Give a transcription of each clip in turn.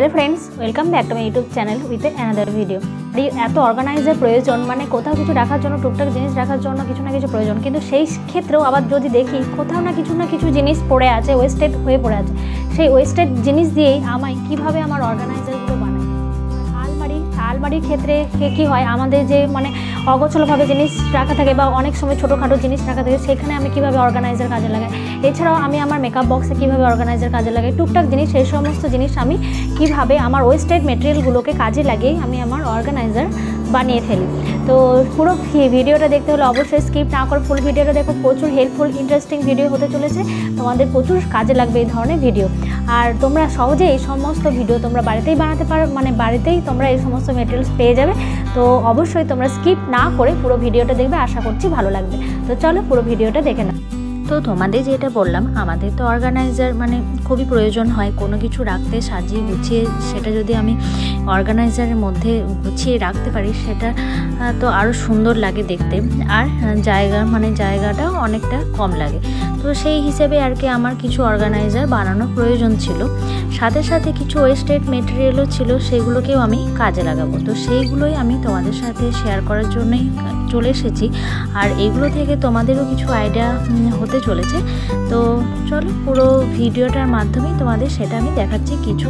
Hello friends welcome back to my YouTube channel with another video. एत organiser प्रयोजन माने कोथाओ किछु राखार जोन्नो टुकटाक जिनिस राखार जोन्नो किछु ना किछु प्रयोजन, किन्तु सेई क्षेत्रेও आबार जोदि देखी कोथाओ ना किछु जिनिस पड़े आछे, वेस्टेड हये पड़े आछे, सेई वेस्टेड जिनिस दिएई आमाई किभाबे आमार अर्गानाइजारगुलो बानाई। आलमारिर क्षेत्रे कि हय आमादेर जे माने अगोछालोभावे जिनिस राखा थाके बा अनेक समय छोटोखाटो जिनिस राखा थाके सेखाने आमि किभाबे अर्गानाइजार काजे लागाई। एछाड़ाओ आमि आमार मेकअप बक्से किभाबे अर्गानाइजार काजे लागाई, टुकटाक जिनिस सेई समस्त जिनिस आमि किभाबे आमार वेस्टेड मेटेरियलगुलोके काजे लागिए आमि आमार अर्गानाइजार बानिए फेली। तो पुरो भिडियोटा देखते हले अवश्य स्किप ना करे फुल भिडियोटा देखो, प्रचुर हेल्पफुल इंटरेस्टिंग भिडियो होते चलेছে, তোমাদের প্রচুর কাজে লাগবে এই ধরনের ভিডিও। আর তোমরা সহজেই এই সমস্ত ভিডিও তোমরা বাড়িতেই বানাতে পারো, মানে বাড়িতেই তোমরা এই সমস্ত মেটেরিয়ালস পেয়ে যাবে। তো অবশ্যই তোমরা স্কিপ না করে পুরো ভিডিওটা দেখবে, আশা করছি ভালো লাগবে। তো চলো পুরো ভিডিওটা দেখে নাও। তো তোমাদের যেটা বললাম, আমাদের তো অর্গানাইজার মানে খুবই প্রয়োজন হয় কোনো কিছু রাখতে, সাজিয়ে গুছিয়ে সেটা যদি আমি অর্গানাইজারের মধ্যে গুছিয়ে রাখতে পারি সেটা তো আরও সুন্দর লাগে দেখতে, আর জায়গাটাও অনেকটা কম লাগে। তো সেই হিসেবে আর কি আমার কিছু অর্গানাইজার বানানোর প্রয়োজন ছিল, সাথে সাথে কিছু ওয়েস্টেড মেটেরিয়ালও ছিল, সেগুলোকেও আমি কাজে লাগাবো। তো সেইগুলোই আমি তোমাদের সাথে শেয়ার করার জন্যই চলে এসেছি, আর এইগুলো থেকে তোমাদেরও কিছু আইডিয়া হতে চলেছে। তো চলো পুরো ভিডিওটার মাধ্যমে তোমাদের সেটা আমি দেখাচ্ছি, কিছু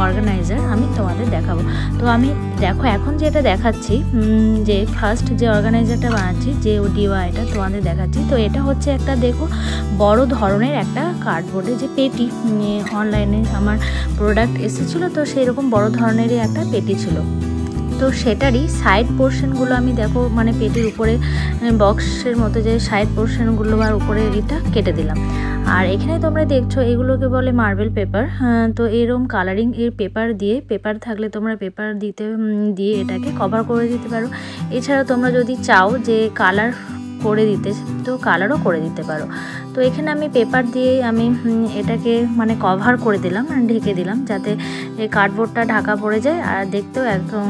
অর্গানাইজার আমি তোমাদের দেখাবো। তো আমি দেখো এখন যেটা দেখাচ্ছি, যে ফার্স্ট যে অর্গানাইজারটা বানাচ্ছি, যে ডিওয়াইটা তোমাদের দেখাচ্ছি, তো এটা হচ্ছে একটা দেখো বড় ধরনের একটা কার্ডবোর্ডে যে পেটি, অনলাইনে আমার প্রোডাক্ট এসেছিলো, তো সেই রকম বড় ধরনেরই একটা পেটি ছিল। তো সেটারই সাইড পোর্শনগুলো আমি দেখো মানে পেটির উপরে বক্সের মতো যে সাইড পোর্শনগুলো আর উপরে এটা কেটে দিলাম। আর এখানে তোমরা দেখছো এগুলোকে বলে মার্বেল পেপার। তো এরকম কালারিং এর পেপার দিয়ে, পেপার থাকলে তোমরা পেপার দিয়ে এটাকে কভার করে দিতে পারো। এছাড়া তোমরা যদি চাও যে কালার করে দিতে, তো কালারও করে দিতে পারো। তো এখানে আমি পেপার দিয়ে আমি এটাকে মানে কভার করে দিলাম, ঢেকে দিলাম, যাতে এই কার্ডবোর্ডটা ঢাকা পড়ে যায় আর দেখতেও একদম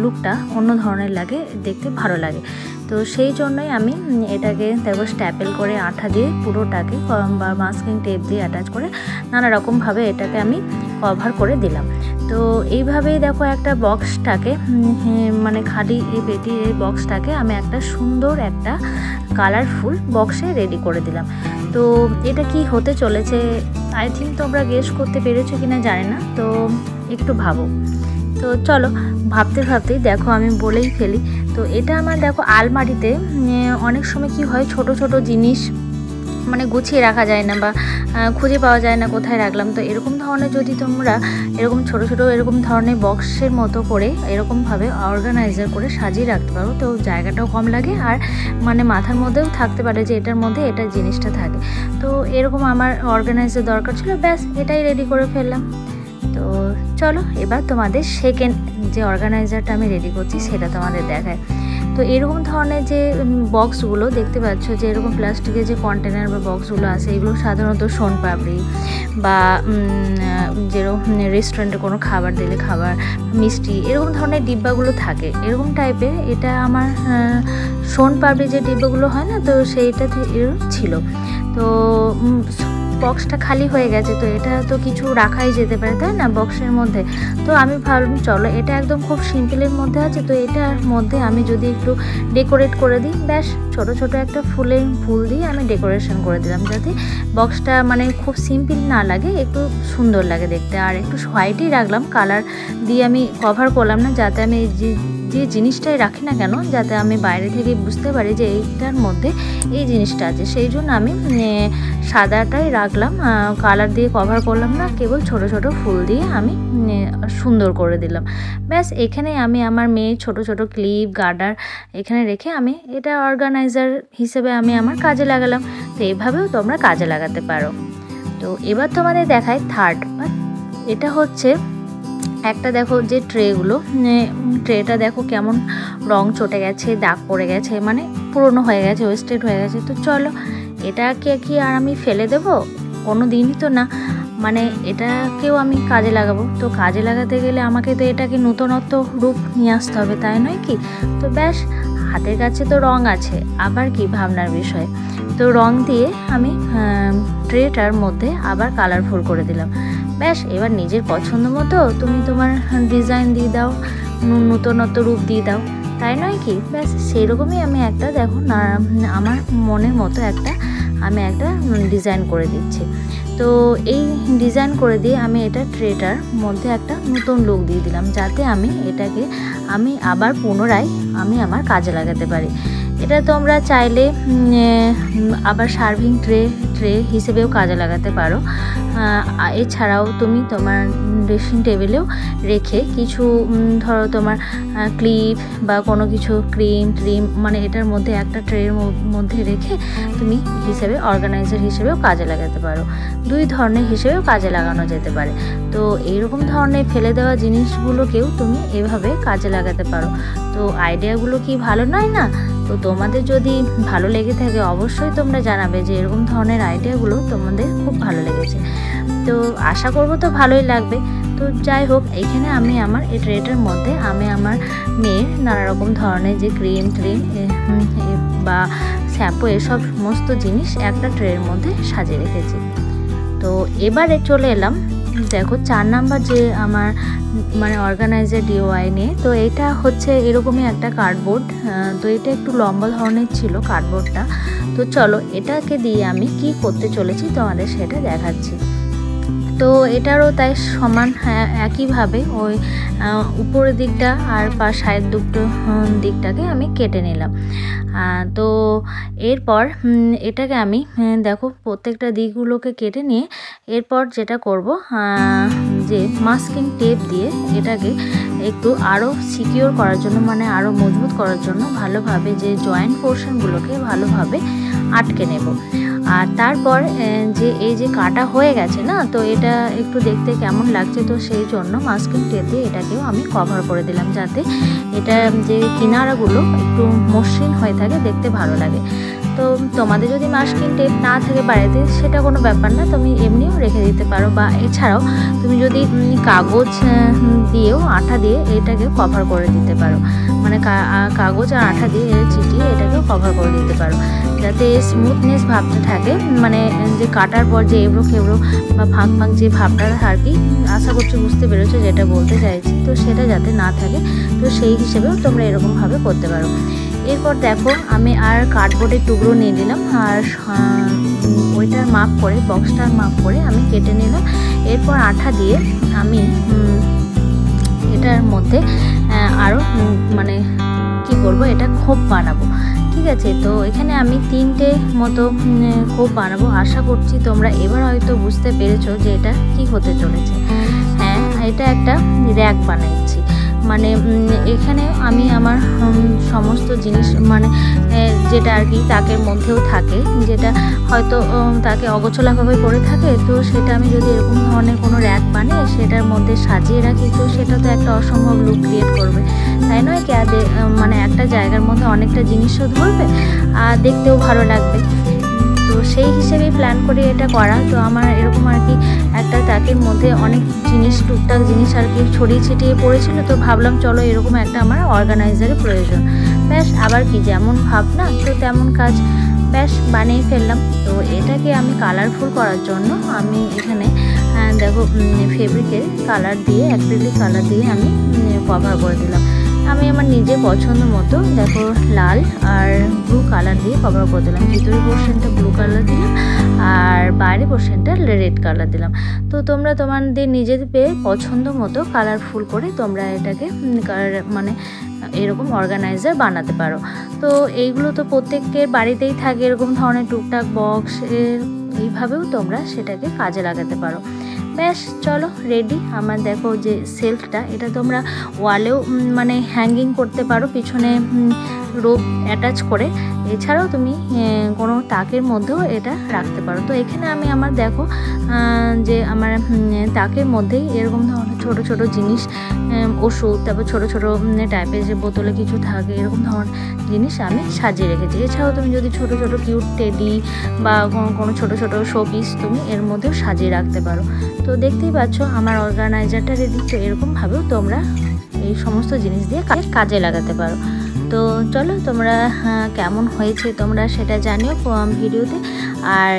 লুকটা অন্য ধরনের লাগে, দেখতে ভালো লাগে। তো সেই জন্যই আমি এটাকে দেখো স্ট্যাপেল করে আঠা দিয়ে পুরোটাকে বা মাস্কিং টেপ দিয়ে অ্যাটাচ করে নানা রকমভাবে এটাকে আমি কভার করে দিলাম। তো এইভাবেই দেখো একটা বক্সটাকে মানে খালি এই পেটির এই বক্সটাকে আমি একটা সুন্দর একটা কালারফুল বক্সে রেডি করে দিলাম। তো এটা কি হতে চলেছে আই থিঙ্ক তোমরা গেস করতে পেরেছো কিনা জানি না, তো একটু ভাবো। তো চলো ভাবতে ভাবতেই দেখো আমি বলেই ফেলি। তো এটা আমার দেখো আলমারিতে অনেক সময় কি হয়, ছোট ছোট জিনিস মানে গুছিয়ে রাখা যায় না বা খুঁজে পাওয়া যায় না কোথায় রাখলাম। তো এরকম ধরনের যদি তোমরা এরকম ছোট ছোট এরকম ধরনের বক্সের মতো করে এরকমভাবে অর্গানাইজার করে সাজিয়ে রাখতে পারো, তো জায়গাটাও কম লাগে আর মানে মাথার মধ্যেও থাকতে পারে যে এটার মধ্যে এটা জিনিসটা থাকে। তো এরকম আমার অর্গানাইজার দরকার ছিল, ব্যাস এটাই রেডি করে ফেললাম। তো চলো এবার তোমাদের সেকেন্ড যে অর্গানাইজারটা আমি রেডি করছি সেটা তোমাদের দেখায়। তো এরকম ধরনের যে বক্সগুলো দেখতে পাচ্ছ, যে এরকম প্লাস্টিকের যে কন্টেনার বা বক্সগুলো আছে, এগুলো সাধারণত সোনপাপড়ি বা যেরকম রেস্টুরেন্টে কোনো খাবার দিলে খাবার, মিষ্টি এরকম ধরনের ডিব্বাগুলো থাকে এরকম টাইপের। এটা আমার সোনপাপড়ি যে ডিব্বাগুলো হয় না, তো সেইটা ছিল। তো বক্সটা খালি হয়ে গেছে, তো এটা তো কিছু রাখাই যেতে পারে তাই না বক্সের মধ্যে। তো আমি ভাবলাম চলো এটা একদম খুব সিম্পলের মধ্যে আছে, তো এটার মধ্যে আমি যদি একটু ডেকোরেট করে দিই, ব্যাস ছোট ছোট একটা ফুল দিয়ে আমি ডেকোরেশন করে দিলাম, যাতে বক্সটা মানে খুব সিম্পল না লাগে, একটু সুন্দর লাগে দেখতে। আর একটু হোয়াইটই রাখলাম, কালার দিয়ে আমি কভার করলাম না, যাতে আমি যে জিনিসটাই রাখি না কেন যাতে আমি বাইরে থেকে বুঝতে পারি যে এইটার মধ্যে এই জিনিসটা আছে। সেই জন্য আমি সাদাটাই রাখলাম, কালার দিয়ে কভার করলাম না, কেবল ছোট ছোট ফুল দিয়ে আমি সুন্দর করে দিলাম। ব্যাস এখানে আমি আমার মেয়ে ছোট ছোট ক্লিপ গার্ডার এখানে রেখে আমি এটা অর্গানাইজার হিসেবে আমি আমার কাজে লাগালাম। তো এইভাবেও তোমরা কাজে লাগাতে পারো। তো এবার তোমাদের দেখায় থার্ড। এটা হচ্ছে একটা দেখো যে ট্রেটা দেখো কেমন রং চটে গেছে, দাগ পড়ে গেছে, মানে পুরনো হয়ে গেছে, ওয়েস্টেড হয়ে গেছে। তো চলো এটাকে কি আর আমি ফেলে দেবো? কোনো দিনই তো না, মানে এটাকেও আমি কাজে লাগাবো। তো কাজে লাগাতে গেলে আমাকে তো এটাকে নূতনত্ব রূপ নিয়ে আসতে হবে, তাই নয় কি? তো ব্যাস হাতের কাছে তো রং আছে, আবার কি ভাবনার বিষয়। তো রং দিয়ে আমি ট্রেটার মধ্যে আবার কালারফুল করে দিলাম। ব্যাস এবার নিজের পছন্দ মতো তুমি তোমার ডিজাইন দিয়ে দাও, নূতনত্ব রূপ দিয়ে দাও, তাই নয় কি? ব্যাস সেই রকমই আমি একটা দেখো না আমার মনের মতো আমি একটা ডিজাইন করে দিচ্ছি। তো এই ডিজাইন করে দিয়ে আমি এটা ট্রেটার মধ্যে একটা নতুন লুক দিয়ে দিলাম, যাতে আমি এটাকে আবার পুনরায় আমার কাজে লাগাতে পারি। এটা তোমরা চাইলে আবার সার্ভিং ট্রে হিসেবেও কাজে লাগাতে পারো। এছাড়াও তুমি তোমার ড্রেসিং টেবিলেও রেখে কিছু ধরো তোমার ক্লিপ বা কোনো কিছু ক্রিম মানে এটার মধ্যে একটা ট্রের মধ্যে রেখে তুমি অর্গানাইজার হিসেবেও কাজে লাগাতে পারো। দুই ধরনের হিসেবেও কাজে লাগানো যেতে পারে। তো এইরকম ধরনের ফেলে দেওয়া জিনিসগুলোকেও তুমি এভাবে কাজে লাগাতে পারো। তো আইডিয়াগুলো কি ভালো নয় না? তো তোমাদের যদি ভালো লেগে থাকে অবশ্যই তোমরা জানাবে যে এরকম ধরনের আইডিয়াগুলো তোমাদের খুব ভালো লেগেছে। তো আশা করব তো ভালোই লাগবে। তো যাই হোক, এইখানে আমি আমার এই ট্রেটার মধ্যে আমি আমার মেয়ের নানা রকম ধরনের যে ক্রিম বা শ্যাম্পু এসব সমস্ত জিনিস একটা ট্রের মধ্যে সাজিয়ে রেখেছি। তো এবারে চলে এলাম দেখো 4 নাম্বার যে আমার মানে অর্গানাইজার DIY নিয়ে। তো এটা হচ্ছে এরকমই একটা কার্ডবোর্ড। তো এটা একটু লম্বা ধরনের ছিল কার্ডবোর্ডটা। তো চলো এটাকে দিয়ে আমি কি করতে চলেছি তোমাদের সেটা দেখাচ্ছি। তো এটারও তাই সমান একইভাবে ওই উপরের দিকটা আর সাইড দুটো দিকটাকে আমি কেটে নিলাম। তো এরপর এটাকে আমি দেখো প্রত্যেকটা দিকগুলোকে কেটে নিয়ে এরপর যেটা করব যে মাস্কিং টেপ দিয়ে এটাকে একটু আরও সিকিওর করার জন্য মানে আরও মজবুত করার জন্য ভালোভাবে যে জয়েন্ট পোর্শনগুলোকে ভালোভাবে আটকে নেব। আর তারপর যে এই যে কাটা হয়ে গেছে না, তো এটা একটু দেখতে কেমন লাগছে, তো সেই জন্য মাস্কিং টেপ দিয়ে এটাকেও আমি কভার করে দিলাম, যাতে এটা যে কিনারাগুলো একটু মসৃণ হয়ে থাকে, দেখতে ভালো লাগে। তো তোমাদের যদি মাস্কিং টেপ না থাকে বাড়িতে সেটা কোনো ব্যাপার না, তুমি এমনিও রেখে দিতে পারো। বা এছাড়াও তুমি যদি কাগজ দিয়েও আঠা দিয়ে এটাকে কভার করে দিতে পারো, মানে কাগজ আর আঠা দিয়ে চিটিয়ে এটাকেও কভার করে দিতে পারো, যাতে স্মুথনেস ভাবটা থাকে, মানে যে কাটার পর যে এবড়ো খেবড়ো বা ফাঁক যে ভাবটা আর কি, আশা করছি বুঝতে পেরেছো যেটা বলতে চাইছি। তো সেটা যাতে না থাকে, তো সেই হিসেবেও তোমরা এরকমভাবে করতে পারো। এরপর দেখো আমি আর কার্ডবোর্ডের টুকরো নিয়ে নিলাম, আর ওইটার মাপ করে বক্সটার মাপ করে আমি কেটে নিলাম। এরপর আঠা দিয়ে আমি এটার মধ্যে আরও মানে কি করব, এটা খোপ বানাবো। ঠিক আছে, তো এখানে আমি 3টে মতো খোপ বানাবো। আশা করছি তোমরা এবার হয়তো বুঝতে পেরেছো যে এটা কি হতে চলেছে। হ্যাঁ, এটা একটা র্যাক বানাচ্ছি। মানে এখানে আমি আমার সমস্ত জিনিস মানে যেটা আর কি তাকের মধ্যেও থাকে, যেটা হয়তো তাকে অগোছলাভাবে পড়ে থাকে, তো সেটা আমি যদি এরকম ধরনের কোনো র্যাক বানিয়ে সেটার মধ্যে সাজিয়ে রাখি, তো সেটা তো একটা অসম্ভব লুক ক্রিয়েট করবে, তাই নয় কি? মানে একটা জায়গার মধ্যে অনেকটা জিনিসও ধরবে আর দেখতেও ভালো লাগবে। তো সেই হিসেবেই প্ল্যান করে এটা করা। তো আমার এরকম আর কি একটা তাকের মধ্যে অনেক জিনিস টুকটাক জিনিস আর কি ছড়িয়ে ছিটিয়ে পড়েছিল, তো ভাবলাম চলো এরকম একটা আমার অর্গানাইজারের প্রয়োজন। ব্যাস আবার কি, যেমন ভাবনা তো তেমন কাজ, ব্যাস বানিয়ে ফেললাম। তো এটাকে আমি কালারফুল করার জন্য আমি এখানে দেখো ফেব্রিকের কালার দিয়ে অ্যাক্রিলিক কালার দিয়ে আমি কভার করে দিলাম। আমি আমার নিজের পছন্দ মতো দেখো লাল আর ব্লু কালার দিয়ে কভার করে দিলাম। ভিতরের পোর্শনটা ব্লু কালার দিলাম আর বাইরের পোর্শনটা রেড কালার দিলাম। তো তোমরা তোমাদের নিজেদের পছন্দ মতো কালারফুল করে তোমরা এটাকে মানে এরকম অর্গানাইজার বানাতে পারো। তো এইগুলো তো প্রত্যেকের বাড়িতেই থাকে এরকম ধরনের টুকটাক বক্স, এইভাবেও তোমরা সেটাকে কাজে লাগাতে পারো। ব্যাস চলো রেডি আমার দেখো যে সেলফটা, এটা তোমরা ওয়ালেও মানে হ্যাঙ্গিং করতে পারো পিছনে রোপ অ্যাটাচ করে। এছাড়াও তুমি কোনো তাকের মধ্যেও এটা রাখতে পারো। তো এখানে আমি আমার দেখো যে আমার তাকের মধ্যেই এরকম ধরনের ছোটো ছোটো জিনিস, ওষুধ, তারপর ছোটো ছোটো টাইপের যে বোতলে কিছু থাকে এরকম ধরনের জিনিস আমি সাজিয়ে রেখেছি। এছাড়াও তুমি যদি ছোটো ছোটো কিউট টেডি বা কোনো ছোটো ছোটো শোপিস তুমি এর মধ্যেও সাজিয়ে রাখতে পারো। তো দেখতেই পাচ্ছ আমার অর্গানাইজারটা রেডি। তো এরকমভাবেও তোমরা এই সমস্ত জিনিস দিয়ে কাজে লাগাতে পারো। তো চলো তোমরা কেমন হয়েছে তোমরা সেটা জানিও ভিডিওতে। আর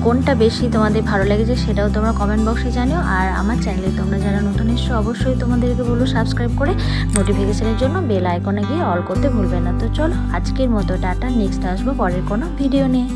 কোনটা বেশি তোমাদের ভালো লেগেছে সেটাও তোমরা কমেন্ট বক্সে জানিও। আর আমার চ্যানেলে তোমরা যারা নতুন এসছো অবশ্যই তোমাদেরকে বলবো সাবস্ক্রাইব করে নোটিফিকেশনের জন্য বেল আইকনে গিয়ে অল করতে ভুলবে না। তো চলো আজকের মতো টাটা, নেক্সট আসবো পরের কোনো ভিডিও নিয়ে।